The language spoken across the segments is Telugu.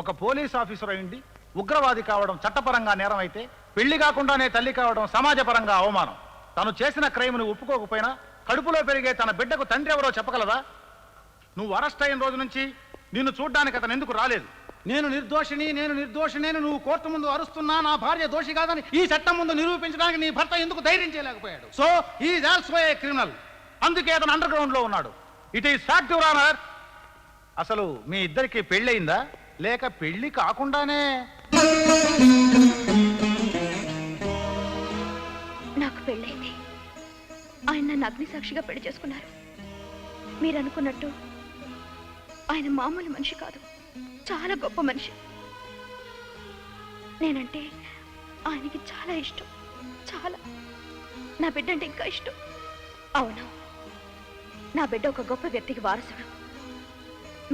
ఒక పోలీస్ ఆఫీసర్ అయింది ఉగ్రవాది కావడం చట్టపరంగా నేరం అయితే, పెళ్లి కాకుండానే తల్లి కావడం సమాజపరంగా అవమానం. తను చేసిన క్రైమ్ను ఒప్పుకోకపోయినా కడుపులో పెరిగే తన బిడ్డకు తండ్రి ఎవరో చెప్పగలదా? నువ్వు అరెస్ట్ అయిన రోజు నుంచి నిన్ను చూడ్డానికి అతను ఎందుకు రాలేదు? నేను నిర్దోషిని నువ్వు కోర్టు ముందు అరుస్తున్నా నా భార్య దోషి కాదని ఈ చట్టం ముందు నిరూపించడానికి నీ భర్త ఎందుకు ధైర్యం చేయలేకపోయాడు? So is also a criminal. అందుకే అతను అండర్ గ్రౌండ్ లో ఉన్నాడు. It is fact your honour. అసలు మీ ఇద్దరికి పెళ్ళయిందా లేక పెళ్లి కాకుండానే? నాకు పెళ్ళైంది. ఆయన నన్ను అగ్నిసాక్షిగా పెళ్లి చేసుకున్నారు. మీరు అనుకున్నట్టు ఆయన మామూలు మనిషి కాదు, చాలా గొప్ప మనిషి. నేనంటే ఆయనకి చాలా ఇష్టం, చాలా. నా బిడ్డ అంటే ఇంకా ఇష్టం. అవును, నా బిడ్డ ఒక గొప్ప వ్యక్తికి వారసుడు.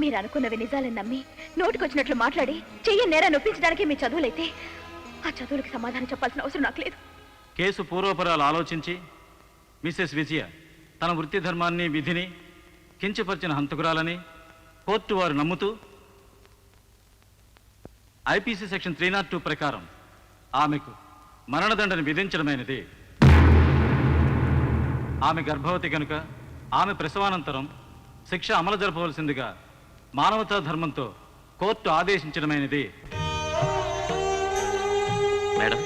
మీరు అనుకున్నవి నిజాలని నమ్మి నోటికొచ్చినట్లు మాట్లాడి చెయ్యి నేరాన్ని ఒప్పించడానికి మీ చదువులైతే ఆ చదువులకి సమాధానం చెప్పాల్సిన అవసరం నాకు లేదు. కేసు పూర్వపరాలు ఆలోచించి మిసెస్ విజయ తన వృత్తి ధర్మాన్ని విధిని కించపరిచిన హంతకురాలని కోర్టు వారు నమ్ముతూ ఐపీసీ సెక్షన్ 302 ప్రకారం ఆమెకు మరణదండని విధించడమైనది. ఆమె గర్భవతి కనుక ఆమె ప్రసవానంతరం శిక్ష అమలు జరపవలసిందిగా మానవతా ధర్మంతో కోర్టు ఆదేశించడమైనది. మేడం,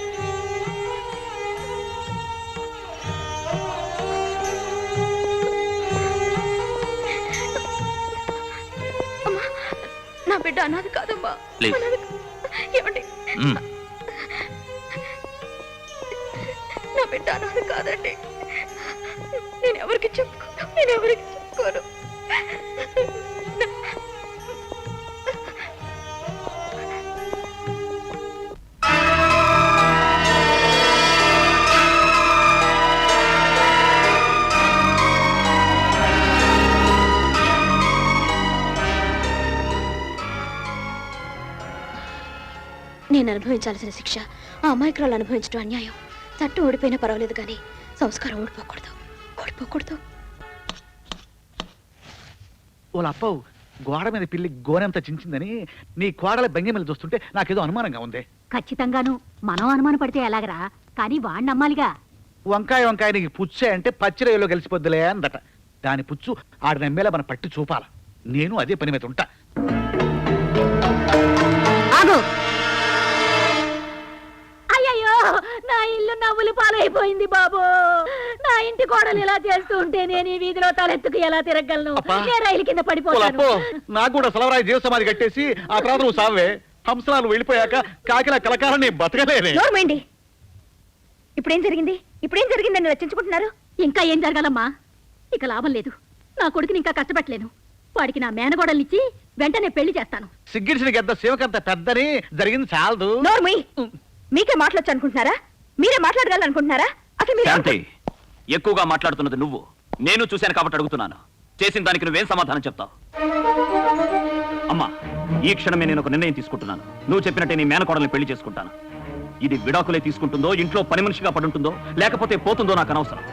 నా బిడ్డ అనాథ కాదమ్మా. ఏమండి, నా బిడ్డ అనాథ కాదండి. నేను ఎవరికి చెప్పుకోను. నేను అనుభవించాల్సిన శిక్ష ఆ అమాయకురాలు అనుభవించడం అన్యాయం. చట్టం ఓడిపోయినా పర్వాలేదు కానీ సంస్కారం ఓడిపోకూడదు. వాళ్ళ అప్పవు గోడ మీద పిల్లి గోనెంత చించిందని నీ కోడల భంగిమలు చూస్తుంటే నాకేదో అనుమానంగా ఉంది. ఖచ్చితంగాను మనం అనుమానం పడితే ఎలాగరా, కానీ వాడిని నమ్మాలిగా. వంకాయ నీకు పుచ్చే అంటే పచ్చిరయ్యలో కలిసిపోద్దులే అందట. దాని పుచ్చు ఆడ నమ్మేలా మన పట్టి చూపాల. నేను అదే పని మీద ఉంటా. అయ్యయ్యో, నా ఇల్లు నవ్వులు పాలైపోయింది బాబు. నా ఇంటి కోడలు ఇలా చేస్తూ ఉంటే నేను ఈ వీధిలో తలెత్తుకు ఎలా తిరగలను? నేను రైలు కింద పడిపోతాను. నాకు కూడా సలవరాయి జీవ సమాధి కట్టేసి ఆ తర్వాత నువ్వు సావే. హంసలాలు వెళ్ళిపోయాక కాకిలా కలకాలని బతకలేనే. ఇప్పుడేం జరిగిందని రచించుకుంటున్నారు? ఇంకా ఏం జరగాలమ్మా? ఇక లాభం లేదు. నా కొడుకుని ఇంకా కష్టపెట్టలేను. వాడికి నా మేనగోడల్నిచ్చి వెంటనే పెళ్లి చేస్తాను. సిగ్గిడిసిన గద్ద శివకంత పెద్దని జరిగింది చాలదు. మీకే మాట్లాడచ్చు అనుకుంటున్నారా? మీరే మాట్లాడగలనుకుంటున్నారా? అసలు ఎక్కువగా మాట్లాడుతున్నది నువ్వు. నేను చూశాను కాబట్టి అడుగుతున్నాను. చేసిన దానికి నువ్వేం సమాధానం చెప్తావు? అమ్మా, ఈ క్షణమే నేను ఒక నిర్ణయం తీసుకుంటున్నాను. నువ్వు చెప్పినట్టే నీ మేనకోడల్ని పెళ్లి చేసుకుంటాను. ఇది విడాకులే తీసుకుంటుందో, ఇంట్లో పని మనిషిగా పడుంటుందో, లేకపోతే పోతుందో నాకు అనవసరం.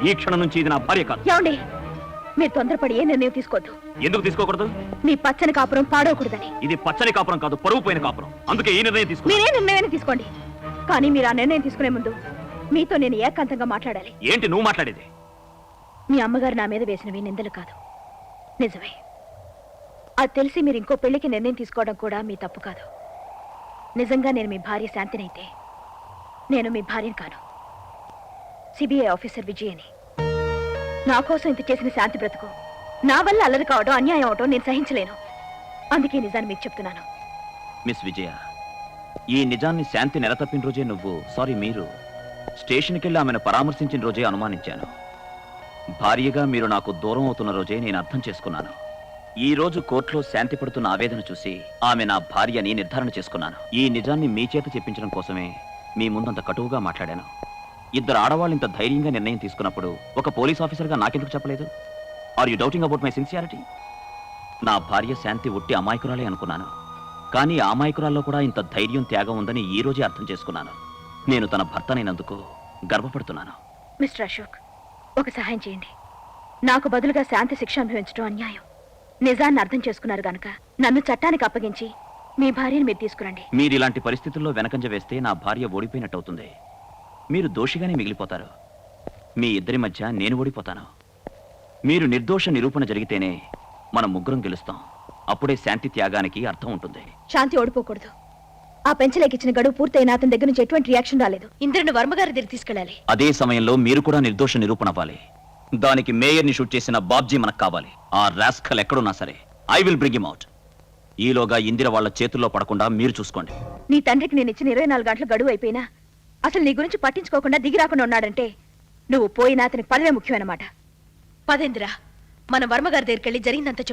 ఈ క్షణం నుంచి ఇది నా భార్య కాదు. ఏమండి, మీరు తొందరపడి ఏ నిర్ణయం తీసుకోవద్దు. ఎందుకు తీసుకోకూడదు? మీ పచ్చని కాపురం పాడవకూడదని. ఇది పచ్చని కాపురం కాదు, పరువు పోయిన కాపురం. అందుకే ఈ నిర్ణయం తీసుకో. మీరే నిర్ణయాన్ని తీసుకోండి, కానీ మీరు ఆ నిర్ణయం తీసుకునే ముందు మీతో నేను ఏకాంతంగా మాట్లాడాలి. ఏంటి నువ్వు మాట్లాడేది? మీ అమ్మగారు నా మీద వేసినవి నిందలు కాదు, నిజమే. అది తెలిసి మీరు ఇంకో పెళ్లికి నిర్ణయం తీసుకోవడం కూడా మీ తప్పు కాదు. నిజంగా నేను మీ భార్య శాంతినైతే నేను మీ భార్యను కాను, సిబిఐ ఆఫీసర్ విజయని. నా కోసం ఇంత చేసిన శాంతి బ్రతుకు నా వల్ల అల్లరి కావడం, అన్యాయం అవడం నేను సహించలేను. అందుకే నిజాన్ని మీకు చెప్తున్నాను. మిస్ విజయ, ఈ నిజాన్ని శాంతి నెలతప్పిన రోజే మీరు స్టేషన్కి వెళ్ళి ఆమెను పరామర్శించిన రోజే అనుమానించాను. భార్యగా మీరు నాకు దూరం అవుతున్న రోజే నేను అర్థం చేసుకున్నాను. ఈ రోజు కోర్టులో శాంతి పడుతున్న ఆవేదన చూసి ఆమె నా భార్యని నిర్ధారణ చేసుకున్నాను. ఈ నిజాన్ని మీ చేత చెప్పించడం కోసమే మీ ముందంత కటువుగా మాట్లాడాను. ఇద్దరు ఆడవాళ్ళు ఇంత ధైర్యంగా నిర్ణయం తీసుకున్నప్పుడు ఒక పోలీస్ ఆఫీసర్గా నాకెందుకు చెప్పలేదు? Are you doubting about my sincerity? నా భార్య శాంతి ఒట్టి అమాయకురాలే అనుకున్నాను, కానీ ఆ అమాయకురాల్లో కూడా ఇంత ధైర్యం, త్యాగం ఉందని ఈ రోజే అర్థం చేసుకున్నాను. నేను తన భర్తనైనందుకు గర్వపడుతున్నాను. మిస్టర్ అశోక్, ఒక సహాయం చేయండి. నాకు బదులుగా శాంతి శిక్ష అనుభవించడం అన్యాయం. నిజాన్ని అర్థం చేసుకున్నారు గనక నన్ను చట్టానికి అప్పగించి మీ భార్యను మీరు తీసుకురండి. మీరు ఇలాంటి పరిస్థితుల్లో వెనకంజ వేస్తే నా భార్య ఓడిపోయినట్టవుతుంది. మీరు దోషిగానే మిగిలిపోతారు. మీ ఇద్దరి మధ్య నేను ఓడిపోతాను. మీరు నిర్దోష నిరూపణ జరిగితేనే మనం ముగ్గురం గెలుస్తాం. అప్పుడే శాంతి త్యాగానికి అర్థం ఉంటుంది. శాంతి ఓడిపోకూడదు. ఆ పెంచలేకిచ్చిన గడువు పూర్తయిన అతని దగ్గర నుంచి ఎటువంటి రియాక్షన్ రాలేదు. ఇంద్రుని వర్మగారి దగ్గర తీసుకెళ్ళాలి. అదే సమయంలో మీరు కూడా నిర్దోష నిరూపణ అవ్వాలి. దానికి మేయర్ని షూట్ చేసిన బాబ్జీ మనకు కావాలి. ఆ రాస్కల్ ఎక్కడున్నా సరే I will bring him out. ఈలోగా ఇందిర వాళ్ళ చేతుల్లో పడకుండా మీరు చూసుకోండి. నీ తండ్రికి నేను ఇచ్చిన 24 గంటల గడువు అయిపోయినా అసలు నీ గురించి పట్టించుకోకుండా దిగి రాకుండా ఉన్నాడంటే నువ్వు పోయినా అతని పదవే ముఖ్యమన్నమాట. పదేంద్ర, మన వర్మగారి దగ్గరికి వెళ్ళి జరిగిందంతా